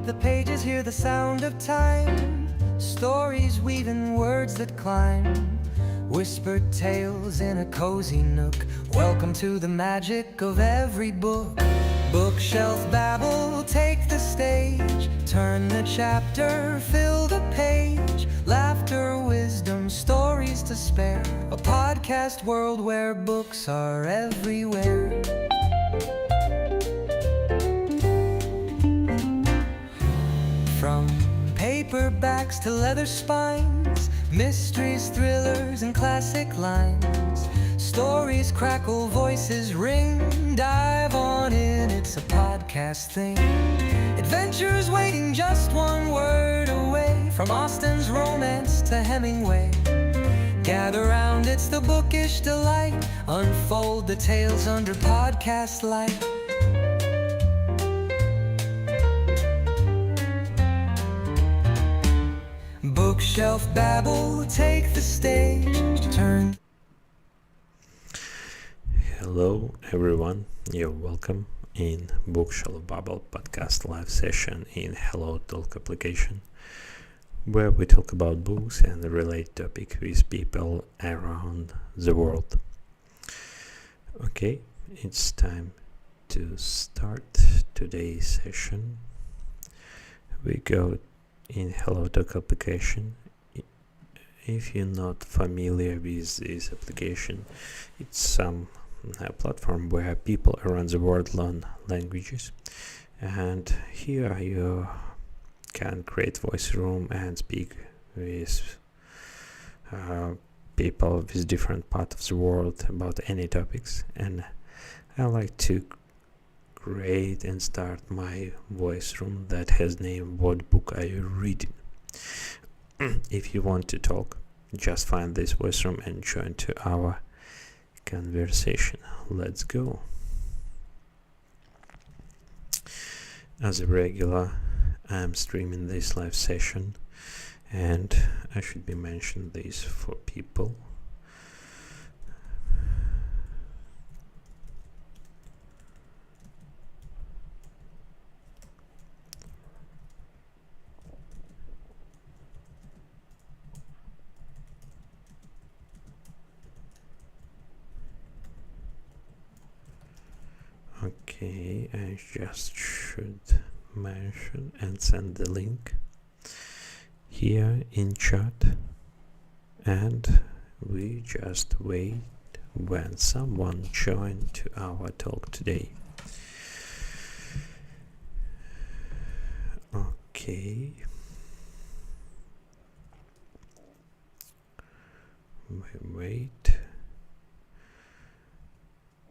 The pages hear the sound of time, stories weaving words that climb, whispered tales in a cozy nook. Welcome to the magic of every book. Bookshelf babble, take the stage, turn the chapter, fill the page. Laughter, wisdom, stories to spare, a podcast world where books are everywhere. From paperbacks to leather spines, mysteries, thrillers, and classic lines. Stories crackle, voices ring, dive on in, it's a podcast thing. Adventures waiting just one word away, from Austen's romance to Hemingway. Gather round, it's the bookish delight, unfold the tales under podcast light. Bookshelf babble, take the stage, turn. Hello everyone, you're welcome in Bookshelf Babble podcast live session in HelloTalk application, where we talk about books and relate topic with people around the world. Okay, it's time to start today's session. We go in HelloTalk application. If you're not familiar with this application, it's some platform where people around the world learn languages, and here you can create voice room and speak with people with different parts of the world about any topics. And I like to create and start my voice room that has name "What book are you reading?" If you want to talk, just find this voice room and join to our conversation. Let's go. As a regular, I'm streaming this live session, and I should be mentioning this for people. Okay, I just should mention and send the link here in chat, and we just wait when someone join to our talk today. Okay, we wait.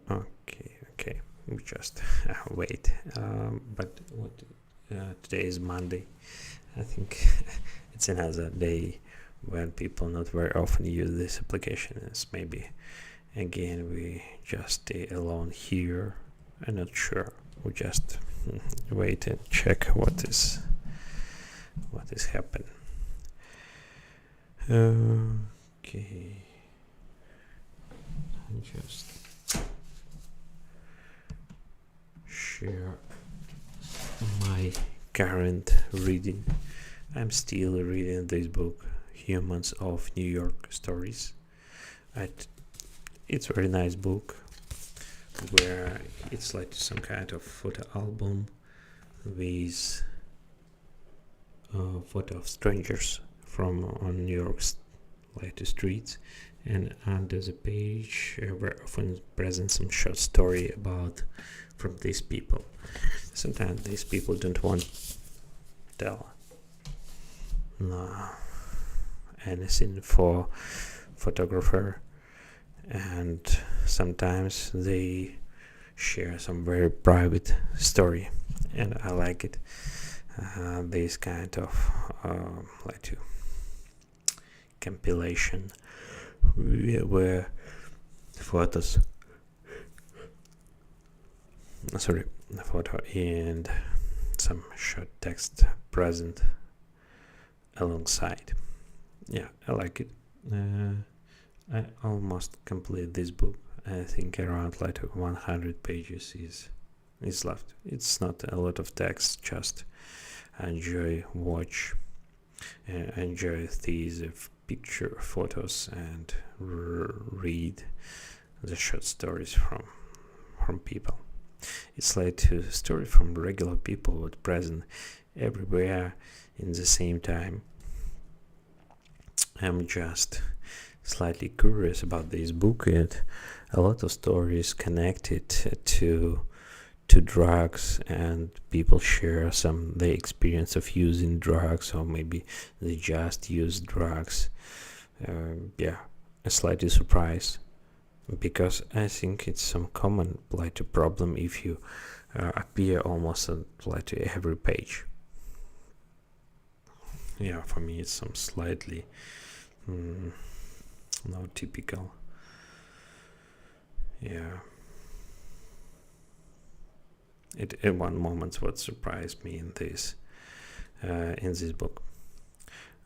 Okay, we just wait. But what today is Monday. I think it's another day when people not very often use this application. It's maybe again we just stay alone here. I'm not sure. We just wait and check what is happening. Okay, I just share my current reading. I'm still reading this book, Humans of New York Stories. It's a very nice book where it's like some kind of photo album with photo of strangers from on New York's latest streets, and under the page very often present some short story about from these people. Sometimes these people don't want to tell anything for photographer, and sometimes they share some very private story, and I like it. This kind of compilation where photos photo and some short text present alongside. Yeah, I like it. I almost complete this book. I think around 100 pages is left. It's not a lot of text, just enjoy these picture photos and read the short stories from people. It's like a story from regular people but present everywhere in the same time. I'm just slightly curious about this book, and a lot of stories connected to drugs, and people share their experience of using drugs, or maybe they just use drugs. Slightly surprised, because I think it's some common problem if you appear almost at every page. For me it's some slightly not typical. It at one moment what surprised me in this book.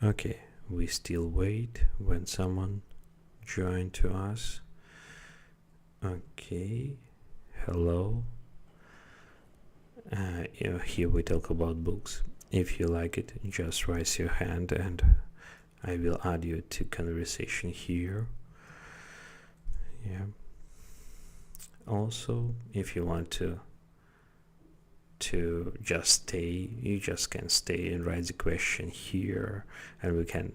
Okay, we still wait when someone join to us. Okay, hello. Here we talk about books. If you like it, just raise your hand and I will add you to conversation here. Also, if you want to just stay, you just can stay and write the question here, and we can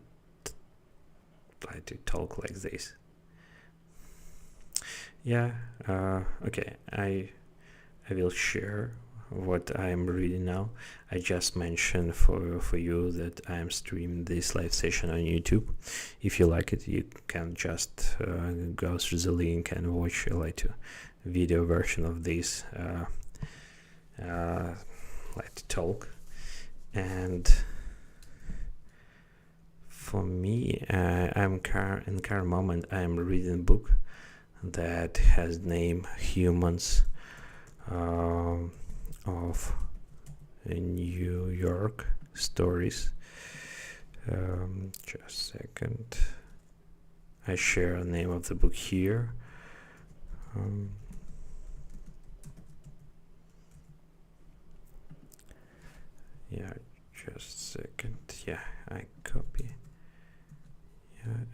try to talk like this. Okay, I will share what I am reading now. I just mentioned for you that I am streaming this live session on YouTube. If you like it, you can just go through the link and watch a video version of this talk. And for me, in current moment I am reading a book that has name Humans of New York Stories. Just a second, I share the name of the book here. Just a second. I copy.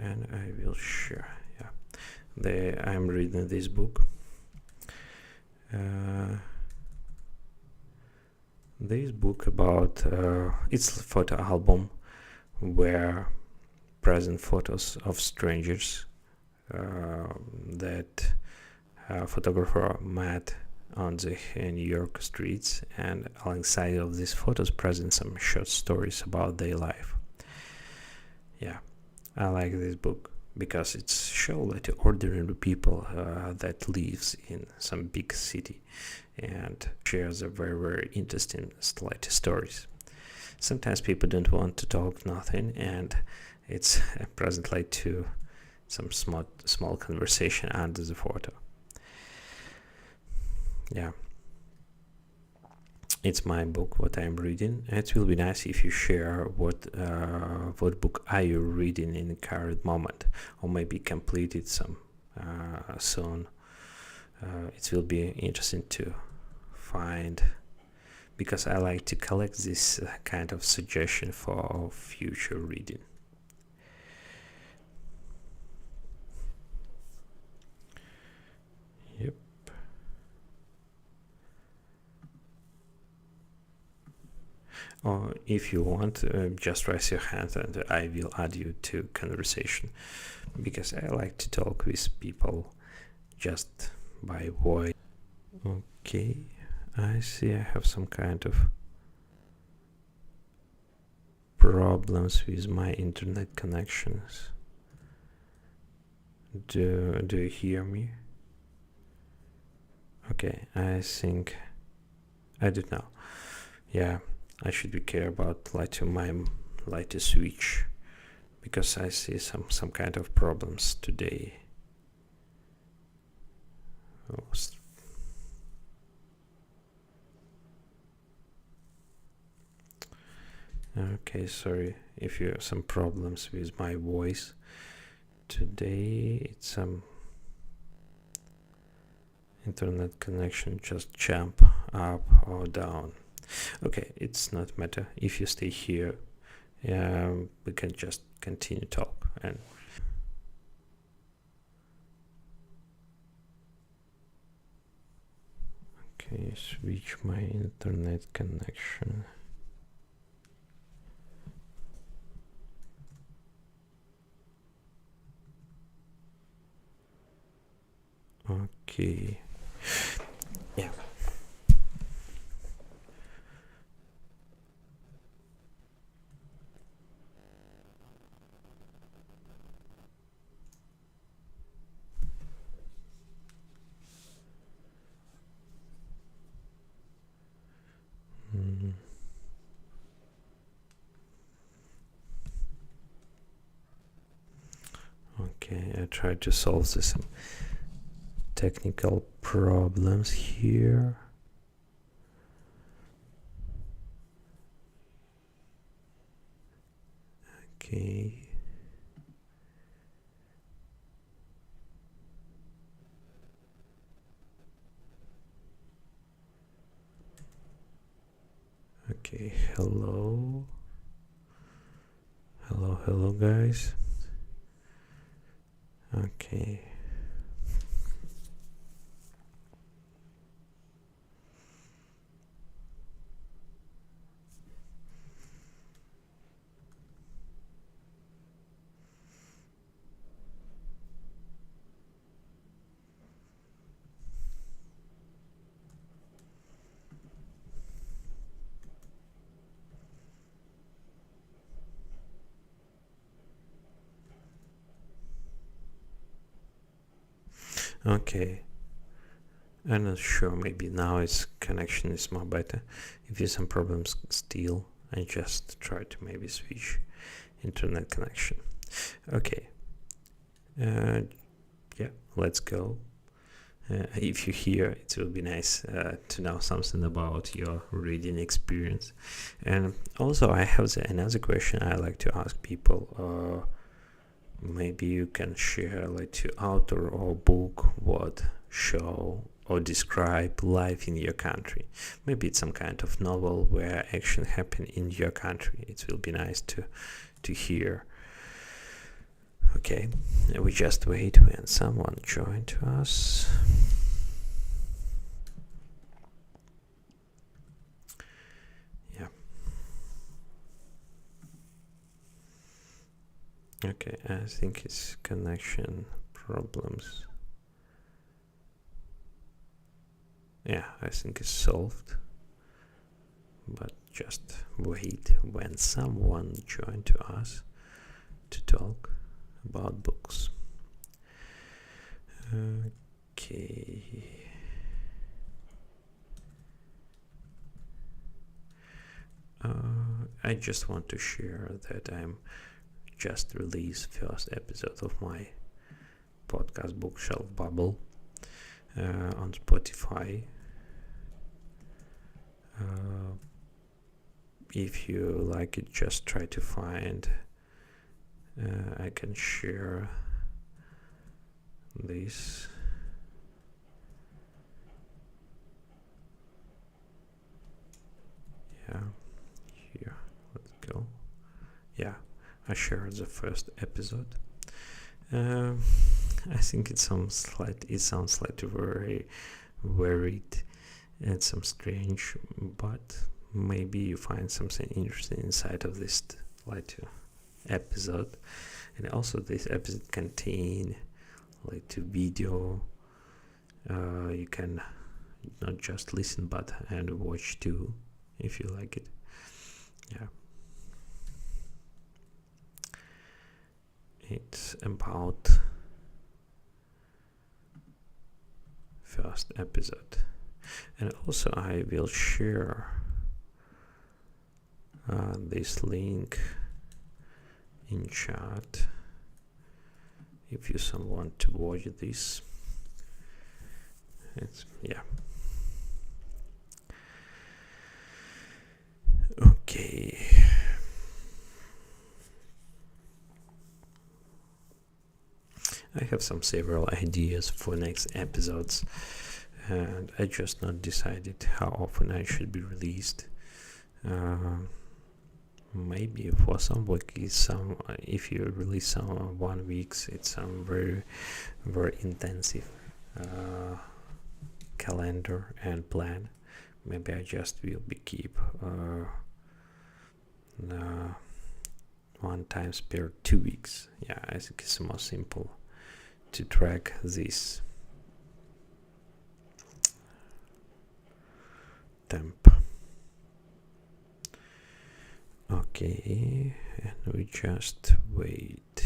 And I will share. I'm reading this book. This book about it's a photo album where present photos of strangers that a photographer met on the New York streets, and alongside of these photos present some short stories about their life. I like this book because it shows ordinary people that lives in some big city and shares a very, very interesting stories. Sometimes people don't want to talk nothing, and it's present to some small conversation under the photo. It's my book what I'm reading. It will be nice if you share what book are you reading in the current moment, or maybe completed some soon. It will be interesting to find, because I like to collect this kind of suggestion for future reading. Or if you want, just raise your hand and I will add you to conversation, because I like to talk with people just by voice. Okay, I see I have some kind of problems with my internet connections. Do you hear me? Okay, I think I don't know. I should be care about my switch, because I see some kind of problems today. Okay, sorry if you have some problems with my voice today. It's some internet connection just jump up or down. Okay, it's not matter if you stay here. We can just continue talk. And okay, switch my internet connection. Okay. Yeah. Okay, I tried to solve some technical problems here. Okay. Okay, hello. Hello guys. Okay. Okay. I'm not sure, maybe now its connection is more better. If there's some problems still, I just try to maybe switch internet connection. Okay. Yeah, let's go. If you hear, it will be nice to know something about your reading experience. And also, I have another question I like to ask people. Maybe you can share like to author or book what show or describe life in your country. Maybe it's some kind of novel where action happen in your country. It will be nice to hear. Okay, we just wait when someone join to us. Yeah. Okay, I think it's connection problems. Yeah, I think it's solved. But just wait when someone join to us to talk about books. Okay. I just want to share that I'm just released first episode of my podcast Bookshelf Babble on Spotify. If you like it, just try to find. I can share this. Yeah, here, let's go. Yeah, I shared the first episode. I think it sounds slightly very varied and some strange, but maybe you find something interesting inside of this episode. And also this episode contain like to video. You can not just listen but and watch too if you like it. Yeah. It's about first episode. And also I will share this link in chat if you want to watch this. It's okay. I have several ideas for next episodes, and I just not decided how often I should be released. Maybe for some week is some if you release some 1 weeks, it's some very very intensive calendar and plan. Maybe I just will be keep one times per 2 weeks. Yeah, I think it's more simple to track this temp. Okay, and we just wait.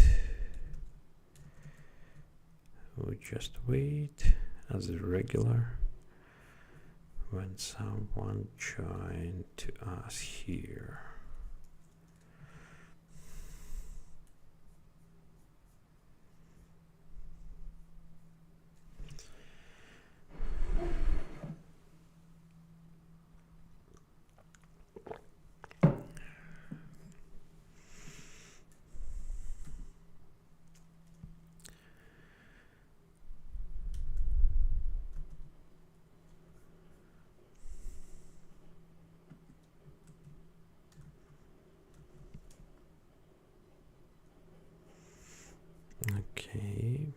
We just wait as a regular when someone joined to us here. Okay.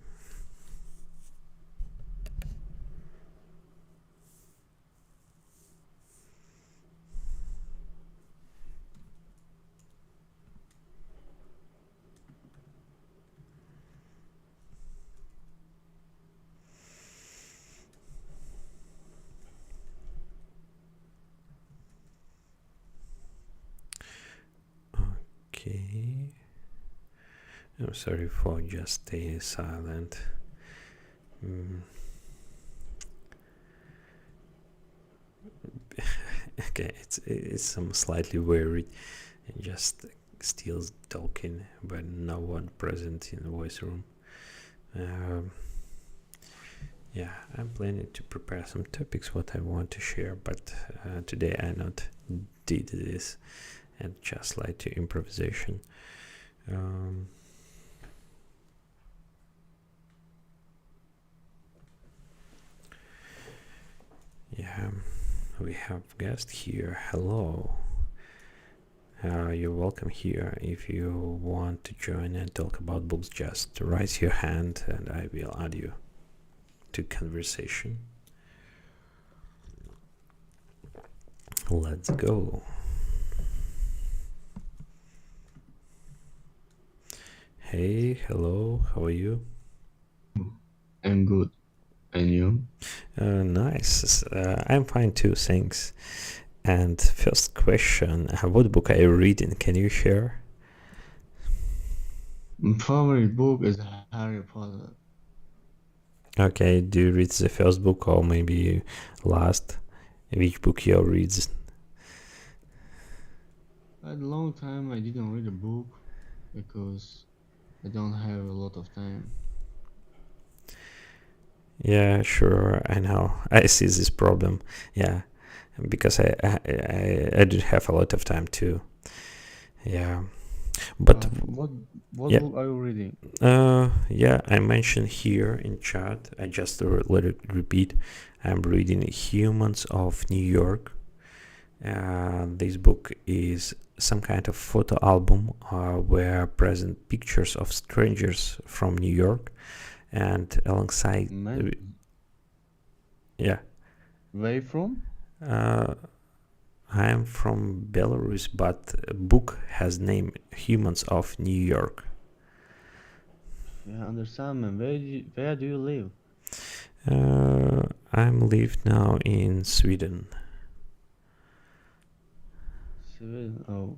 Okay. I'm sorry for just staying silent. Okay, it's some slightly worried and just still talking, but no one present in the voice room. Yeah, I'm planning to prepare some topics what I want to share, but today I not did this and just like to improvisation. Yeah, we have guest here. Hello. You're welcome here. If you want to join and talk about books, just raise your hand and I will add you to conversation. Let's go. Hey, hello, how are you? I'm good. And you? Nice. I'm fine too, thanks. And first question, what book are you reading? Can you share? My favorite book is Harry Potter. Okay, do you read the first book or maybe last? Which book you read? A long time I didn't read a book because I don't have a lot of time. Yeah, sure, I know. I see this problem. Yeah, because I do have a lot of time too. Yeah, but what yeah. book are you reading? Yeah, I mentioned here in chat. I just let it repeat. I'm reading Humans of New York. This book is some kind of photo album where present pictures of strangers from New York, and alongside, yeah. Where you from? I'm from Belarus, but book has name Humans of New York. Yeah, understand, man. Where do you live? I'm live now in Sweden. Sweden. Oh.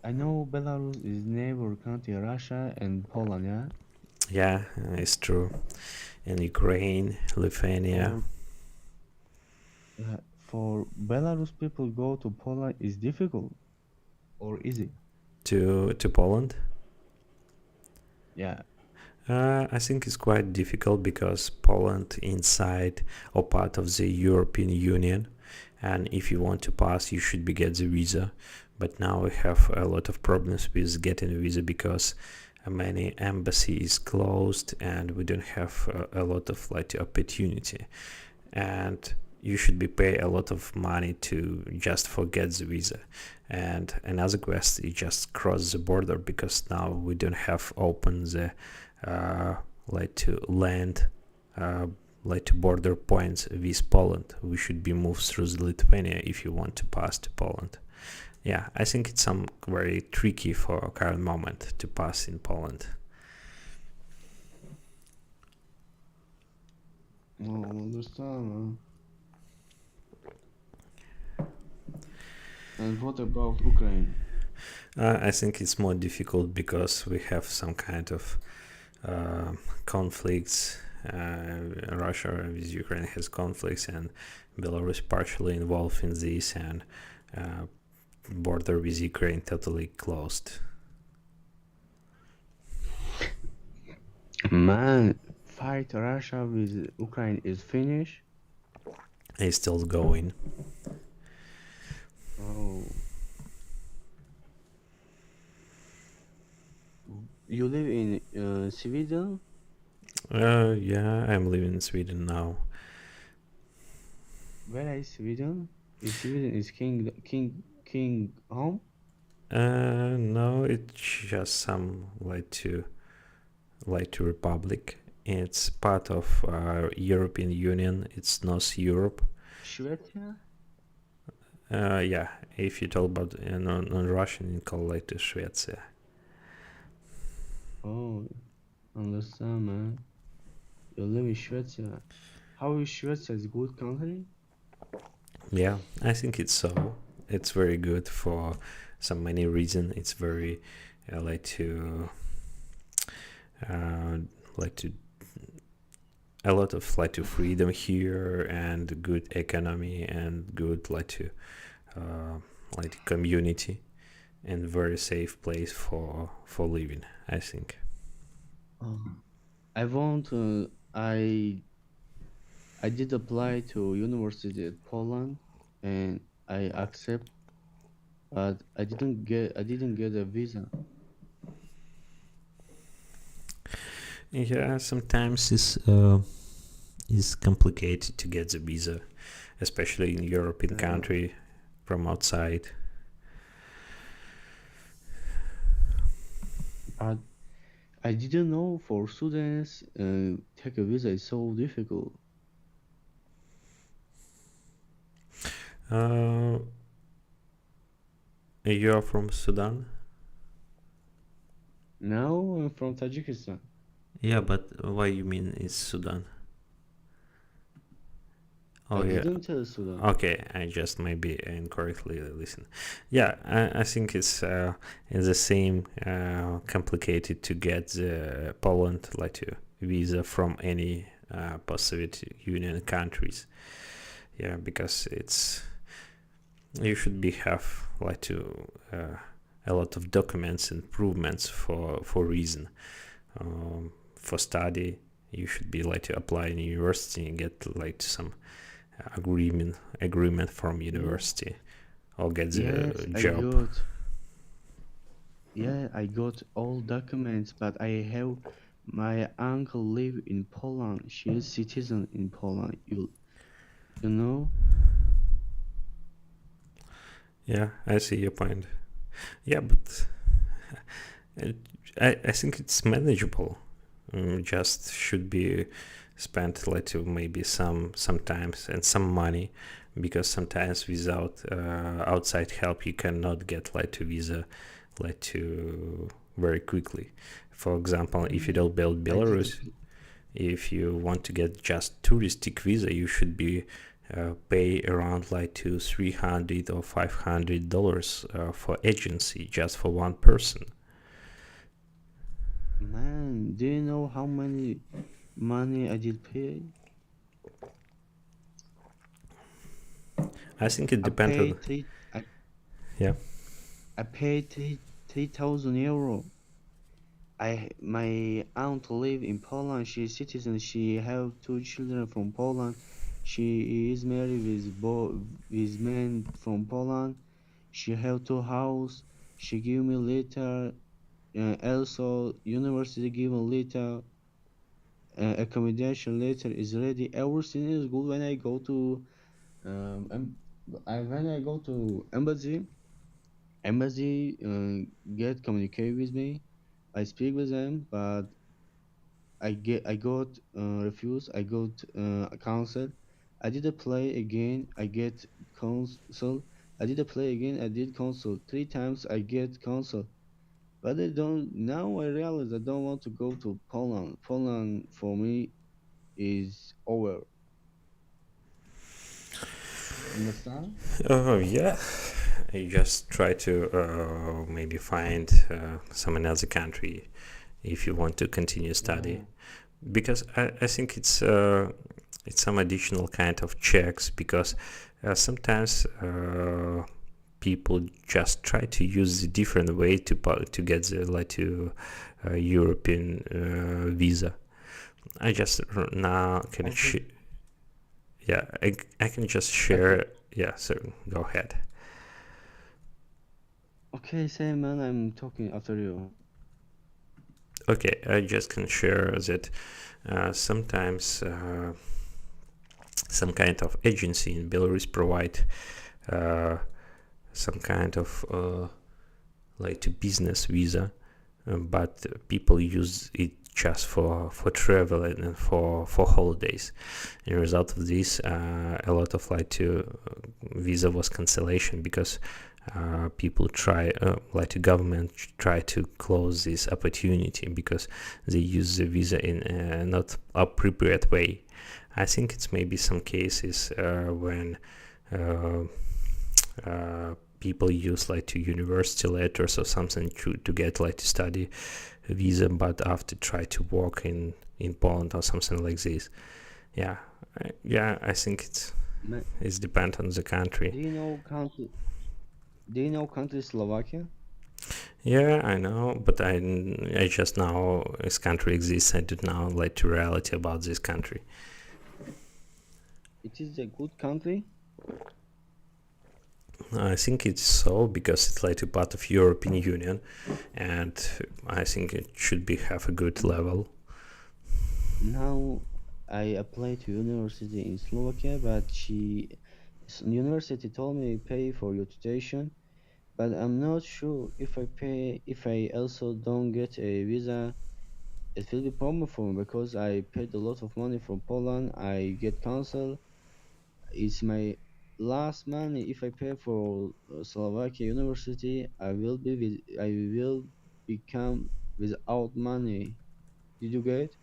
I know Belarus is neighbor country Russia and Poland, yeah? Yeah, it's true. And Ukraine, Lithuania. For Belarus people go to Poland is difficult or easy? To Poland? Yeah. I think it's quite difficult because Poland inside or part of the European Union, and if you want to pass, you should be get the visa. But now we have a lot of problems with getting a visa because many embassies closed and we don't have a lot of like opportunity. And you should be pay a lot of money to just forget the visa. And another quest, you just cross the border, because now we don't have open the like to land like to border points with Poland. We should be moved through the Lithuania if you want to pass to Poland. Yeah, I think it's some very tricky for current moment to pass in Poland. Oh, understand, man. And what about Ukraine? I think it's more difficult because we have some kind of conflicts. Russia with Ukraine has conflicts, and Belarus partially involved in this, and border with Ukraine totally closed. Man, fight Russia with Ukraine is finished. It's still going. Oh, you live in Sweden? Yeah, I'm living in Sweden now. Where is Sweden? Is Sweden is king home? No, it's just some like to republic. It's part of European Union. It's North Europe. Швеция? Yeah, if you talk about on Russian, you call it Швеция. Oh, understand, man. You live in Швеция. How is Швеция? Is good country? Yeah, I think it's so. It's very good for some many reasons. It's very like to uh, like to a lot of like to freedom here, and good economy, and good like community, and very safe place for living, I think. Oh. I want I did apply to university at Poland and I accept, but I didn't get a visa. Yeah, sometimes it's complicated to get the visa, especially in European Uh, country from outside. but I didn't know for students take a visa is so difficult. Uh, you are from Sudan? Now I'm from Tajikistan. Yeah, but why you mean it's Sudan? I Oh yeah. didn't tell Sudan. Okay, I just maybe incorrectly listen. Yeah, I think it's the same complicated to get the Poland like to visa from any post-Soviet Union countries. Yeah, because it's you should be have like to a lot of documents and improvements for reason. For study, you should be like to apply in university and get like some agreement from Yeah. university, or get Yes, the I job. got. Yeah, I got all documents, but I have my uncle live in Poland. She is citizen in Poland. You know? Yeah, I see your point. Yeah, but it, I think it's manageable. Just should be spent like to maybe sometimes and some money, because sometimes without outside help you cannot get like to visa like to very quickly. For example, if you Yeah, don't build I did Belarus, if you want to get just touristic visa, you should be pay around like to $300 or $500 for agency just for one person. Man, do you know how many money I did pay? I think it I depends on. paid three Yeah. I paid 3,000 euro. My aunt live in Poland. She's citizen. She have two children from Poland. She is married with men from Poland. She have two house. She give me letter. Also, university give me letter. Accommodation letter is ready. Everything is good when I go to. And when I go to embassy get communicate with me. I speak with them, but I got refused. I got counsel. I did a play again. I get counsel. I did a play again. I did counsel 3 times. I get counsel. But I don't. Now I realize I don't want to go to Poland. Poland for me is over. Understand? Oh yeah, I just try to maybe find some another country if you want to continue study, Yeah. because I think it's some additional kind of checks, because sometimes people just try to use the different way to get the like to European visa. I just now can I think. yeah, I can just Okay. share. Yeah, so go ahead. Okay, say man. I'm talking after you. Okay, I just can share that sometimes some kind of agency in Belarus provide uh, some kind of like to business visa, but people use it just for travel and for holidays. In result of this, a lot of like to visa was cancellation, because people try like the government try to close this opportunity because they use the visa in a not appropriate way. I think it's maybe some cases when uh, people use like to university letters or something to get like to study visa, but after try to work in Poland or something like this. Yeah, yeah, I think it's depend on the country. Do you know country? Do you know country Slovakia? Yeah, I know, but I just know this country exists. I don't know like the reality about this country. It is a good country. I think it's so because it's like a part of European Union, and I think it should be have a good level. Now I applied to university in Slovakia, but university told me pay for your tuition, but I'm not sure if I pay if I also don't get a visa. It will be problem for me because I paid a lot of money from Poland. I get cancelled. It's my last money. If I pay for Slovakia university, I will become without money. Did you get?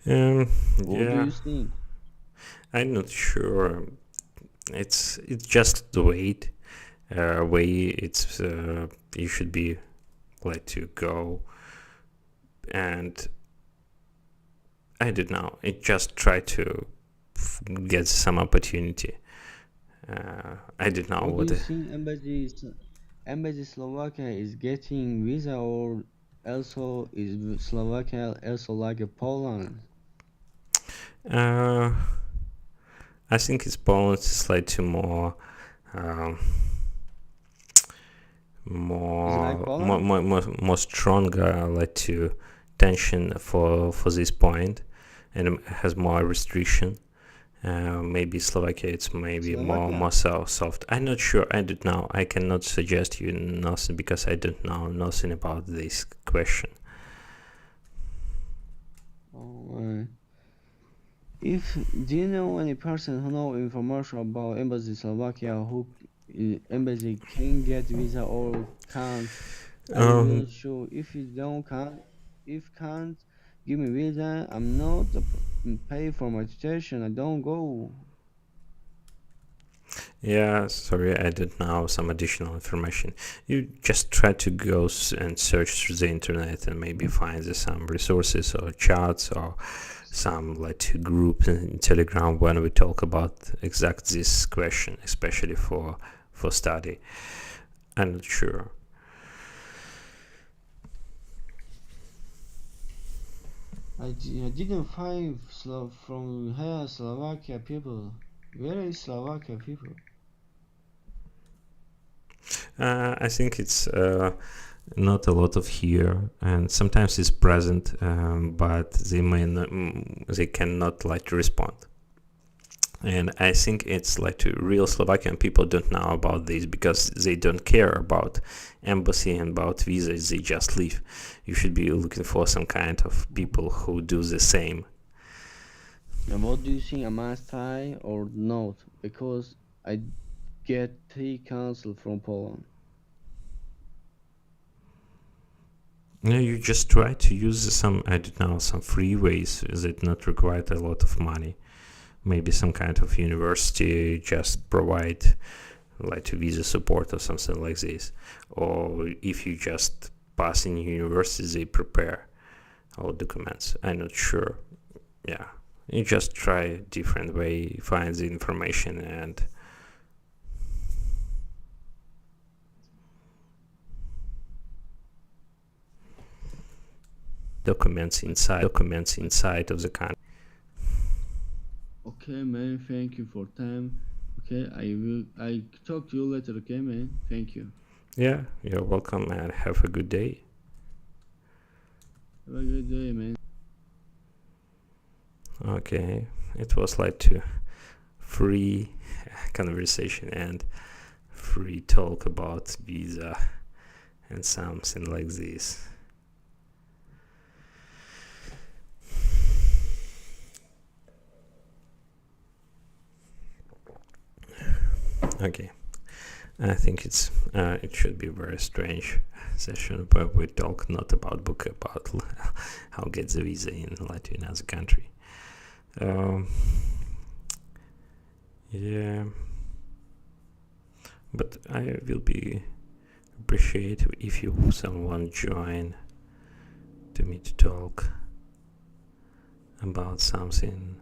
Um, What do yeah, you think? I'm not sure. It's just the way it's you should be let to go, and I don't know. It just try to get some opportunity. I don't know What do what. you think embassy Slovakia is getting visa or also is Slovakia also like a Poland? Uh, I think it's Poland is like to more, um, Is like Poland? more stronger like to tension for this point, and has more restriction. Maybe Slovakia it's maybe more Slovakia? soft. I'm not sure. I don't know. I cannot suggest you nothing because I don't know nothing about this question. Oh, if do you know any person who know information about embassy Slovakia who embassy can get visa or can't? I will Um, show if you don't can't give me visa, I'm not pay for my tuition. I don't go. Yeah, sorry, I did now some additional information. You just try to go and search through the internet and maybe find some resources or charts or some like group in Telegram when we talk about exact this question, especially for study. I'm not sure. I didn't find from here Slovakia people. Where is Slovakia people? I think it's not a lot of here, and sometimes it's present, but they cannot like respond. And I think it's like to real Slovakian people don't know about this because they don't care about embassy and about visas. They just leave. You should be looking for some kind of people who do the same. And what do you think, a must try or not? Because I get 3 cancelled from Poland. No, you just try to use some, I don't know, some free ways that not require a lot of money. Maybe some kind of university just provide like visa support or something like this. Or if you just pass in university, they prepare all documents. I'm not sure. Yeah, you just try a different way, find the information and documents inside of the country. Okay, man. Thank you for time. Okay, I talk to you later. Okay, man. Thank you. Yeah, you're welcome and have a good day. Have a good day, man. Okay, it was like to free conversation and free talk about visa and something like this. Okay, I think it should be a very strange session where we talk not about book, about how get the visa in Latin as a country. Yeah, but I will be appreciate if you someone join to me to talk about something.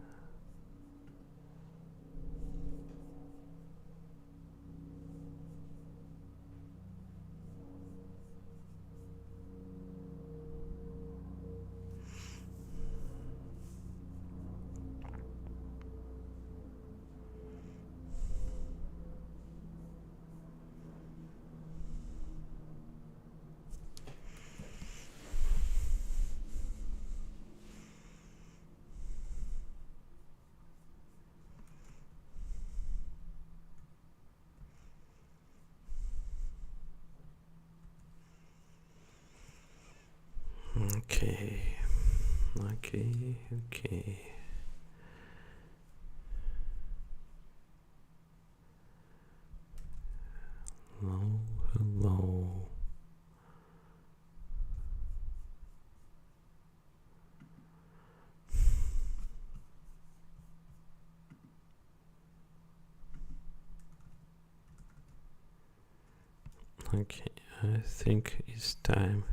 Okay. Hello. Okay, I think it's time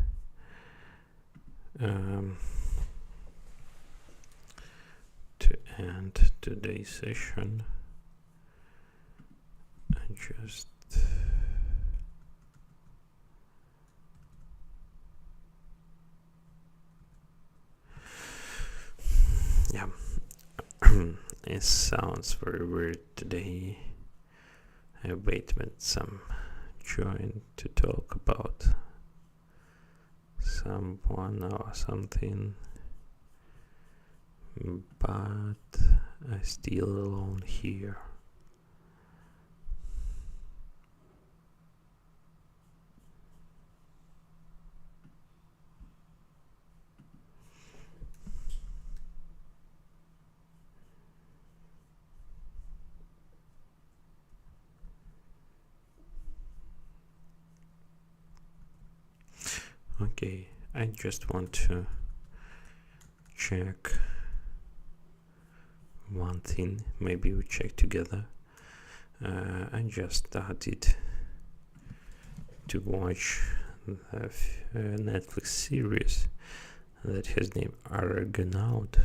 to end today's session. I just yeah. It sounds very weird today. I wait with some join to talk about someone or something, but I still alone here. Okay, I just want to check one thing. Maybe we check together. I just started to watch the Netflix series that has name Argonaut.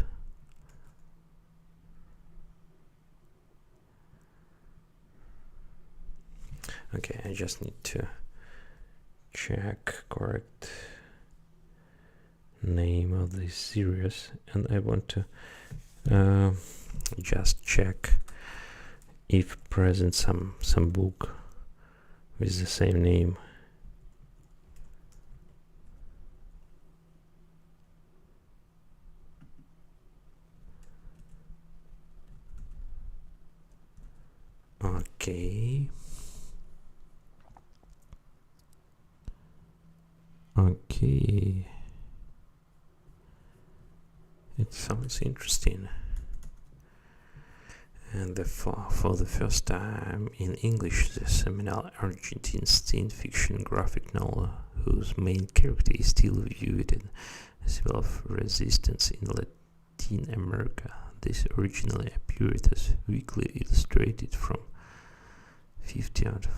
Okay, I just need to check correct name of this series, and I want to just check if present some book with the same name. Okay. Okay. It sounds interesting. And for the first time in English, the seminal Argentine teen fiction graphic novel, whose main character is still viewed as a symbol of resistance in Latin America. This originally appeared as weekly illustrated from 50 out of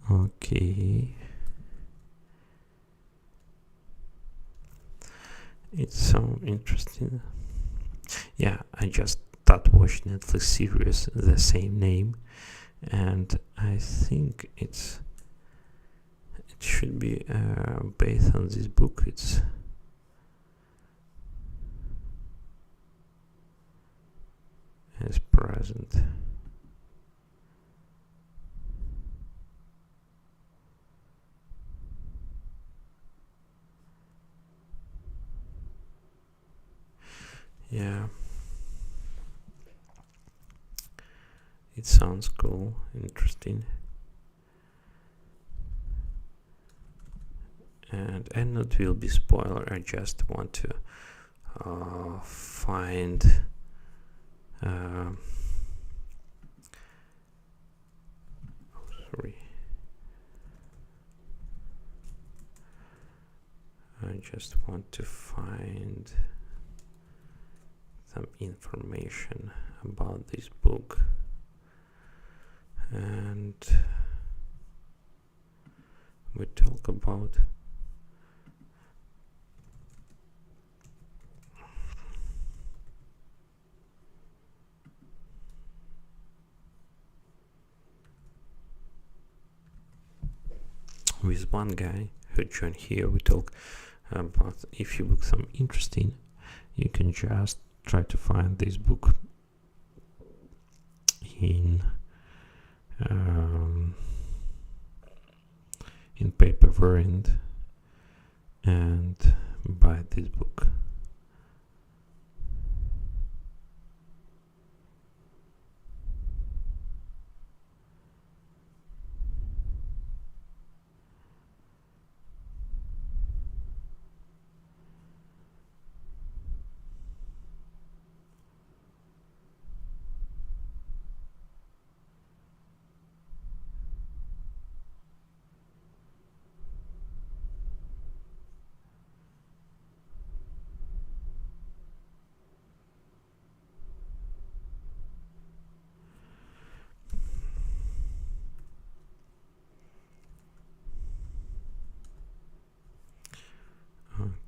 Okay. It's so interesting. Yeah, I just started watching Netflix series the same name, and I think it should be based on this book. It's as present. Yeah, it sounds cool, interesting, and not will be spoiler. I just want to find sorry. I just want to find some information about this book, and we talk about with one guy who joined here. We talk about if you look some interesting, you can just try to find this book in paper variant and buy this book.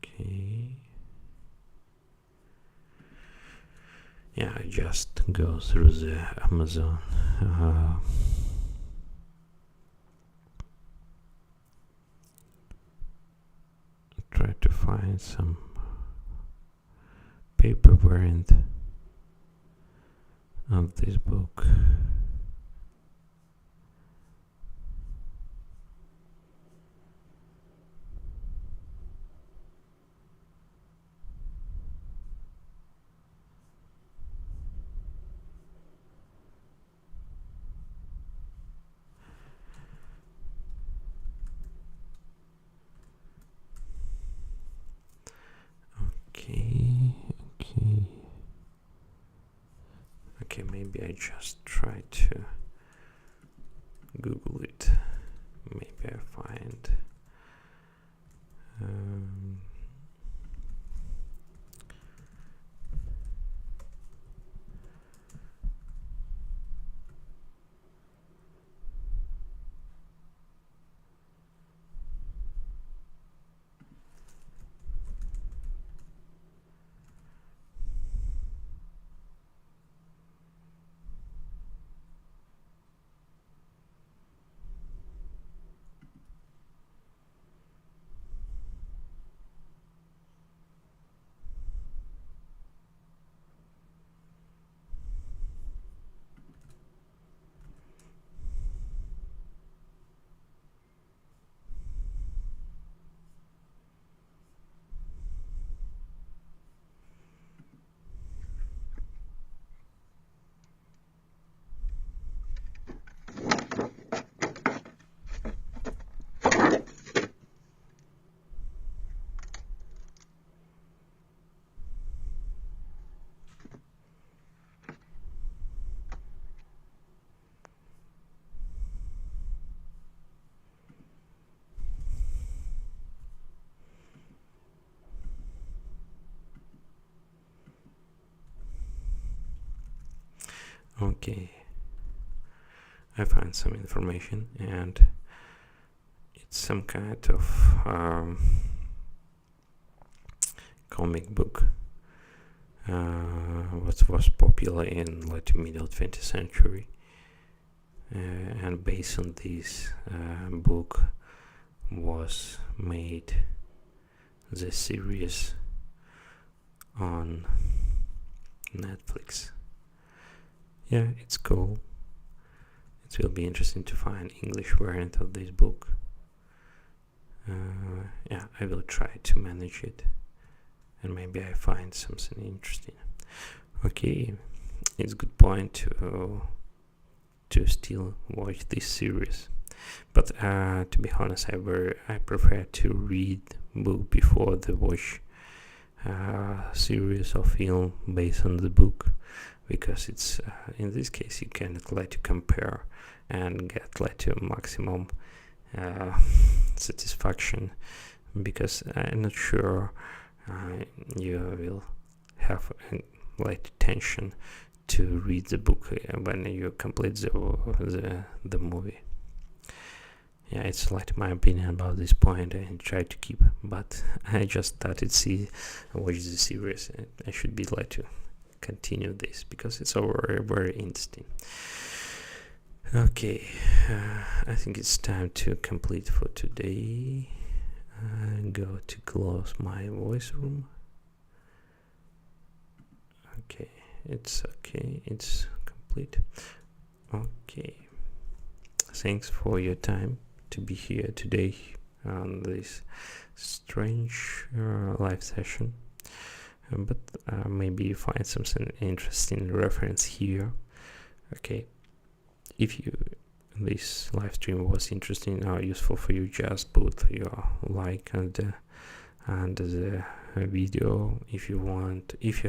Okay. Yeah, I just go through the Amazon. Try to find some paper variant of this book. Okay, maybe I just try to Google it. Maybe I find Okay, I found some information, and it's some kind of comic book what was popular in like middle 20th century, and based on this book was made the series on Netflix. Yeah, it's cool. It will be interesting to find English variant of this book. Yeah, I will try to manage it, and maybe I find something interesting. Okay, it's a good point to still watch this series, but to be honest, I prefer to read book before the watch series or film based on the book, because it's in this case you can like to compare and get like to maximum satisfaction, because I'm not sure you will have like tension to read the book when you complete the movie. Yeah, it's like my opinion about this point. I try to keep, but I just started watch the series, and I should be like to continue this because it's very interesting. Okay, I think it's time to complete for today. Go to close my voice room. Okay, it's complete. Okay, thanks for your time to be here today on this strange live session, but maybe you find something interesting reference here. Okay, if this live stream was interesting or useful for you, just put your like and the video. If you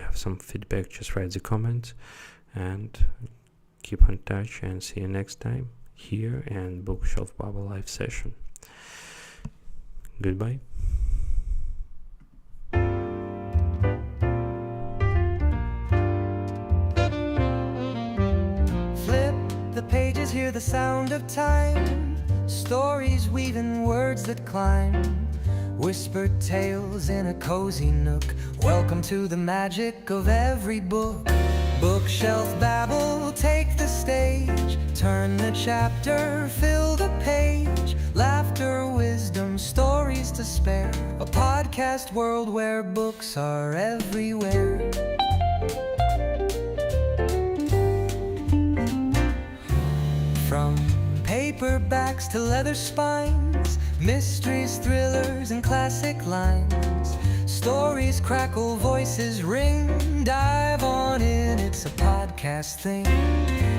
have some feedback, just write the comments, and keep in touch, and see you next time here and Bookshelf Babble live session. Goodbye. Flip the pages, hear the sound of time. Stories weaving words that climb. Whispered tales in a cozy nook. Welcome to the magic of every book. Bookshelf Babble, take the stage. Turn the chapter, fill the page. Laughter, wisdom, stories to spare. A podcast world where books are everywhere. From paperbacks to leather spines, mysteries, thrillers, and classic lines. Stories crackle, voices ring. Dive on in, it's a podcast thing.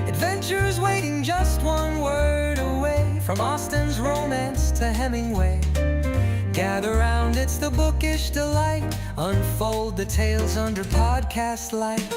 Adventures waiting just one word away. From Austen's romance to Hemingway. Gather round, it's the bookish delight. Unfold the tales under podcast light.